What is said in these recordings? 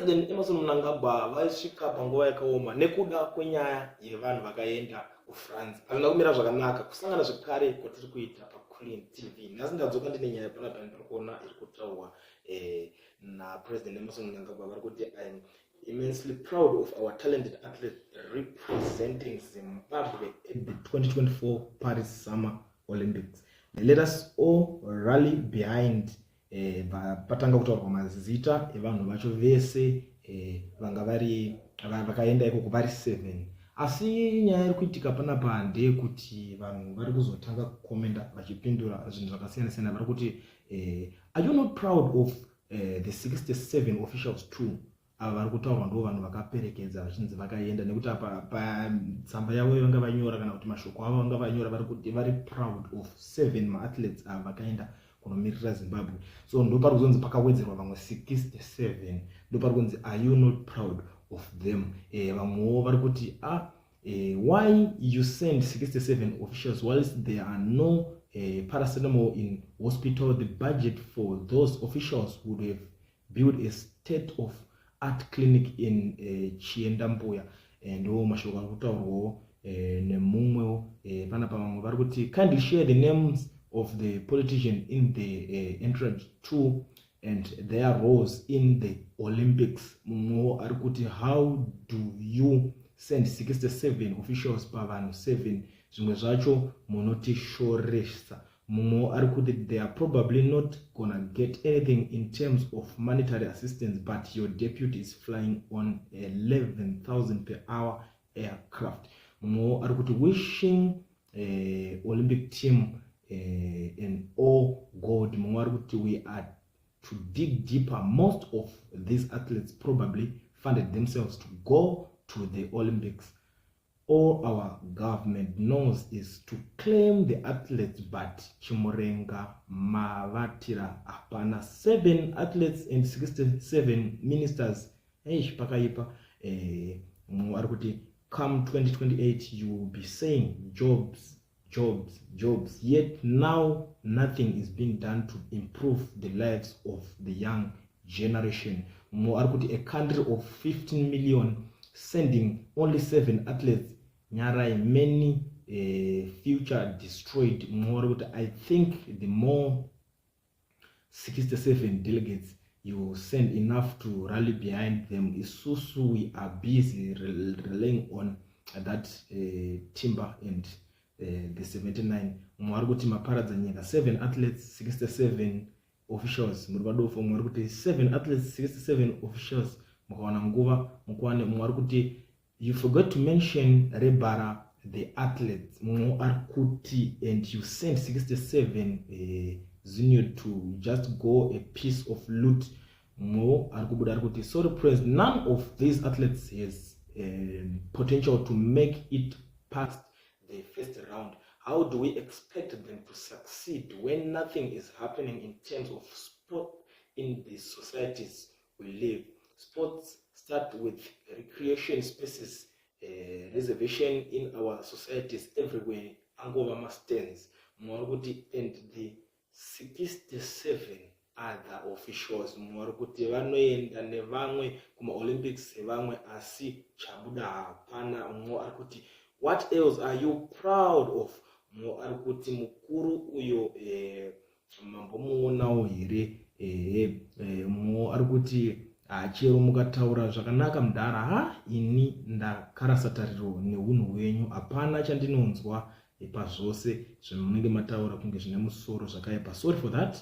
President Emerson Mnangagwa vaisvika panguva yakaoma nekuda kwenyaya yevanhu vakaenda kuFrance. Hazvina kumira zvakanaka kusangana zvekare kwatiri kuita paClean TV. Nhasi ndadzoka ndine nyaya panapa ndiri kuona iri kutaurwa naPresident Emerson Mnangagwa vari kuti I am immensely proud of our talented athlete representing Zimbabwe at the 2024 Paris Summer Olympics. Let us all rally behind patanga kutaurwa mazita evanhu vacho vese vanga vari vakaenda ikoko vari 7. Asi nyaya iri kuitika panapa ndeyekuti vanhu vari kuzotanga kukomenda vachipindura zvinhu zvakasiyana siyana vari kuti are you not proud of the 67 officials too? Ava vari kutaurwa ndo vanhu vakaperekedza vachinzi vakaenda nekuti apa patsamba yavo vanga vanyora kana kuti mashoko avo vanga vanyora vari kuti vari proud of 7 maathletes ava vakaenda kunomirira Zimbabwe. So ndo pari kuzonzi pakawedzerwa vamwe 67. Ndo pari kunzi are you not proud of them? Vamwewo vari kuti why you send 67 officials whilst there are no paracetamol in hospital? The budget for those officials would have built a state of art clinic in Chiendambuya. Ndo mashoko ari kutaurwawo nemumwewo panapa vamwe vari kuti kindly share the names of the politician in the entrance too and their roles in the Olympics. Mumwewo ari kuti how do you send 67 officials pavanhu 7? Zvimwe zvacho munotishoresa. Mumwewo ari kuti they are probably not gonna get anything in terms of monetary assistance, but your deputy is flying on 11,000 per hour aircraft. Mumwewo ari kuti wishing Olympic team and all gold. Mumwe ari kuti we are to dig deeper. Most of these athletes probably funded themselves to go to the Olympics. All our government knows is to claim the athletes, but chimurenga mavatira apana. 7 athletes and 67 ministers. Pakaipa. Mumwe ari kuti come 2028 you will be saying jobs. Yet now nothing is being done to improve the lives of the young generation. A country of 15 million sending only 7 athletes, nyarai many future destroyed. I think the more 67 delegates you send enough to rally behind them. Isusu we are busy relying on that timber and the 79. Mwari kuti maparadza nyika 7 athletes 67 officials muri vadofo. Mwari kuti 7 athletes 67 officials mukawana nguva mukwane. Mwari kuti you forgot to mention Rebara the athletes. Mwari kuti and you sent 67 Zanu to just go a piece of loot. Mwari kuti sorry praise, none of these athletes has potential to make it past the first round. How do we expect them to succeed when nothing is happening in terms of sport in the societies we live? Sports start with recreation spaces, reservation in our societies everywhere. Angova stands. And the 67 other officials mwarukuti vanoenda nevamwe kuma Olympics vamwe asi chabuda hapana. Mwarukuti what else are you proud of? Mwarukuti mukuru uyo mambomuonawo here. Mwarukuti chero mukataura zvakanaka mudhara ini ndakarasa tariro neunhu hwenyu, hapana chandinonzwa pazvose zvamunenge mataura kunge zvine musoro zvakaipa. Sorry for that.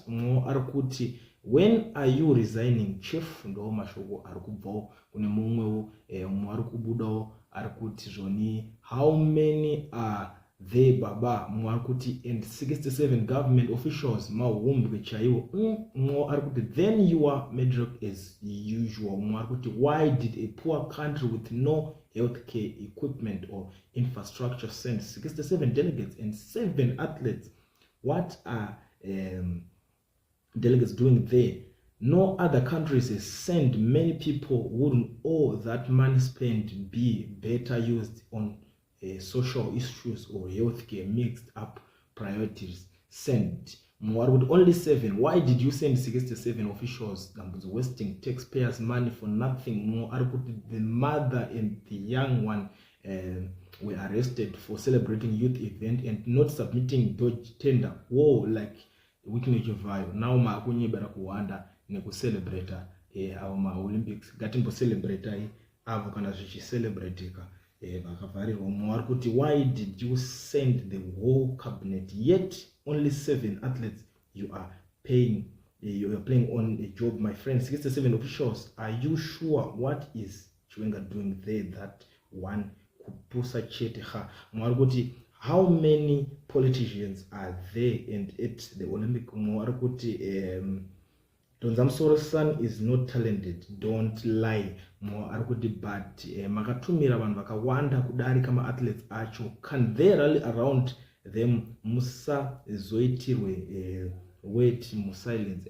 Ari kuti when are you resigning chief? Ndo mashoko ari kubvawo kune mumwewo. Mumwe ari kubudawo ari kuti zvoni how many are they baba? Mumwe ari kuti and 67 government officials mahumbwe chaiwo. Mumwe ari kuti then you are mediocre as usual. Mumwe ari kuti why did a poor country with no healthcare equipment or infrastructure send 67 delegates and 7 athletes? What are delegates doing there? No other countries has sent many people. Wouldn't all that money spent be better used on social issues or healthcare? Mixed up priorities sent. only 7. Why did you send 67 officials wasting taxpayers' money for nothing? The mother and the young one were arrested for celebrating youth event and not submitting Dodge tender. Whoa, like weakness of vibe. Now makunyebera kuwanda neku-celebrate our Olympics. Gatimbo celebrate avo kana zvichi-celebratika. Why did you send the whole cabinet, yet only 7 athletes you are paying? You are playing on a job, my friend. 67 officials. Are you sure what is Chiwenga doing there? That one kupusa cheteha. How many politicians are there and at the Olympic? Donzamsoro's son is not talented, don't lie. But makatumira vanhu vakawanda kudari kama athletes acho. Can they rally around them? Musa zoitirwe wait musilence.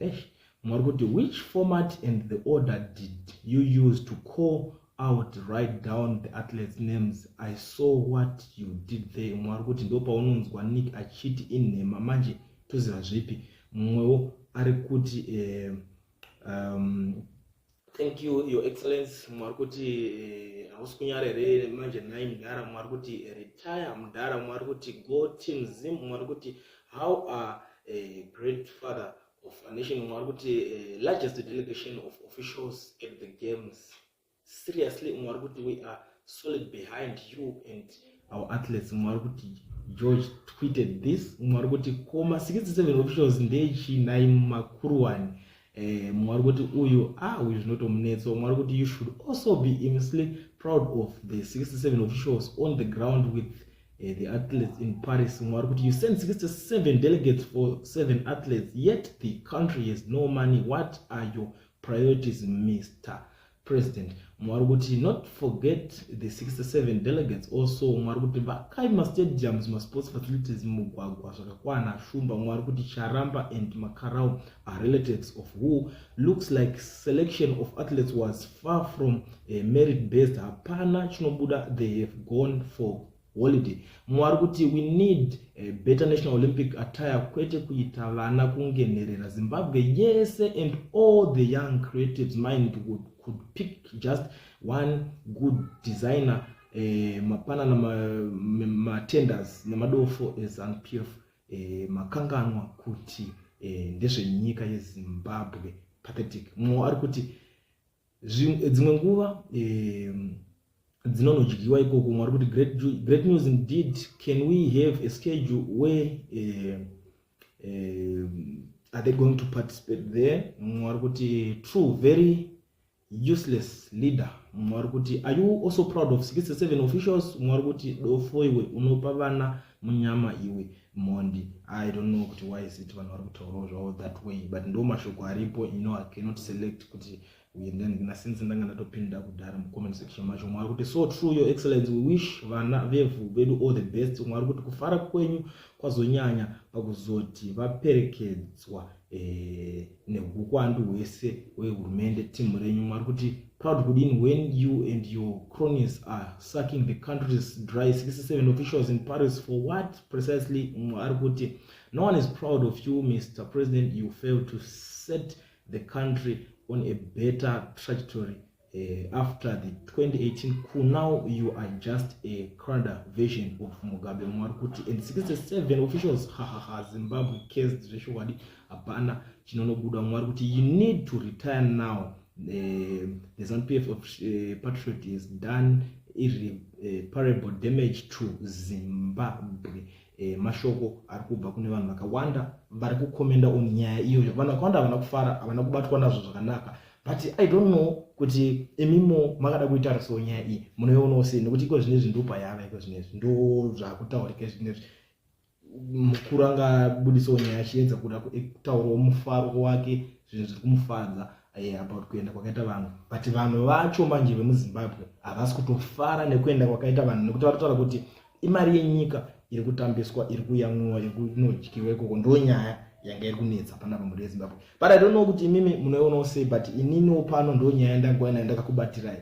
Which format and the order did you use to call out, write down the athletes' names? I saw what you did there. Ndopa ununzwa Nick achiti in manje tuzira zvipi mwewo arikuti thank you your excellence. Mwarikuti ausikunyarere manje nai mdara. Mwarikuti retire mdara. Mwarikuti go team zim. Mwarikuti how are a great father of a nation. Mwarikuti largest delegation of officials at the games. Seriously, Mwarikuti, we are solid behind you and our athletes. Mwarikuti George tweeted this. Mwarikuti 67 officials ndechi nai makuruwani. Mwarikuti uyu is not omnet. So Mwarikuti, you should also be immensely proud of the 67 officials on the ground with the athletes in Paris. Mwarikuti, you sent 67 delegates for 7 athletes, yet the country has no money. What are your priorities, Mr. President? Mwarikuti, not forget the 67 delegates also. Mwarikuti, Vakaima stadiums, sports facilities, Mugwagwa, Zvakakwana, Shumba. Mwarikuti, Charamba and Makarao are relatives of who looks like selection of athletes was far from merit-based. Hapana Chinobuda, they have gone for holiday. Mwarikuti, we need a better national Olympic attire. Kwete kuitalana kungenerera Zimbabwe. Yes, and all the young creatives mind could pick just one good designer. Mapana na tenders na madofo as NPF makanganwa kuti ndezve nyika yeZimbabwe. Pathetic. Mwarikuti dzimwe nguva dzinonodyiwa ikoko. Mwarikuti great news indeed. Can we have a schedule where are they going to participate there? Mwarikuti true, very useless leader. Mwarikuti, are you also proud of 67 officials? Mwarikuti dofo iwe unopa vana munyama iwe mondi. I don't know kuti why is it vanhu vari kutaura all that way, but ndo mashoko aripo. I cannot select kuti uendani since ndanga ndatopinda kudhara comment section macho. Mwarikuti so true your excellence, we wish vana vevu vedu all the best. Mwarikuti kufara kwenyu kwazonyanya pakuzoti vaperekedzwa neukwandu hwese hwehurumende timu renyu. Mwarikuti proud kudini when you and your cronies are sucking the country's dry. 67 officials in Paris for what precisely? Mwarikuti no one is proud of you, Mr. President. You failed to set the country on a better trajectory after the 2018 coup. Now you are just a current version of Mugabe. Mwarikuti and 67 officials Zimbabwe case zveshowadi hapana chinonobuda. Mwarikuti you need to retire now. The NPF of Patriot is done irreparable damage to Zimbabwe. Mashoko arikubva kune vanhu vakawanda vari kukomenda on nyaya iyoyo. Vanhu vakawanda havana kufara, havana kubatwa nazvo zvakanaka. But I don't know kuti emimo makada kuita so nyaya iyi munoiona sei, nekuti iko zvinezvi ndo payava, iko zvinezvi ndo zvakutaurika zvinezvi. Mukuru angabudisawo nyaya achiedza kuda kutaurawo mufaro wake, zvinhu zviri kumufadza about kuenda kwakaita vanhu. But vanhu vacho manje vemuZimbabwe havasi kutofara nekuenda kwakaita vanhu, nekuti varitaura kuti imari yenyika iri kutambiswa, iri kuyamwiwa, iri kunodyiwa ikoko. Ndo nyaya yanga iri kunetsa panapa muri yeZimbabwe. But I don't know kuti imimi munoionawo sei, but ininiwo pano ndo nyaya ndangoina ndakakubatirai.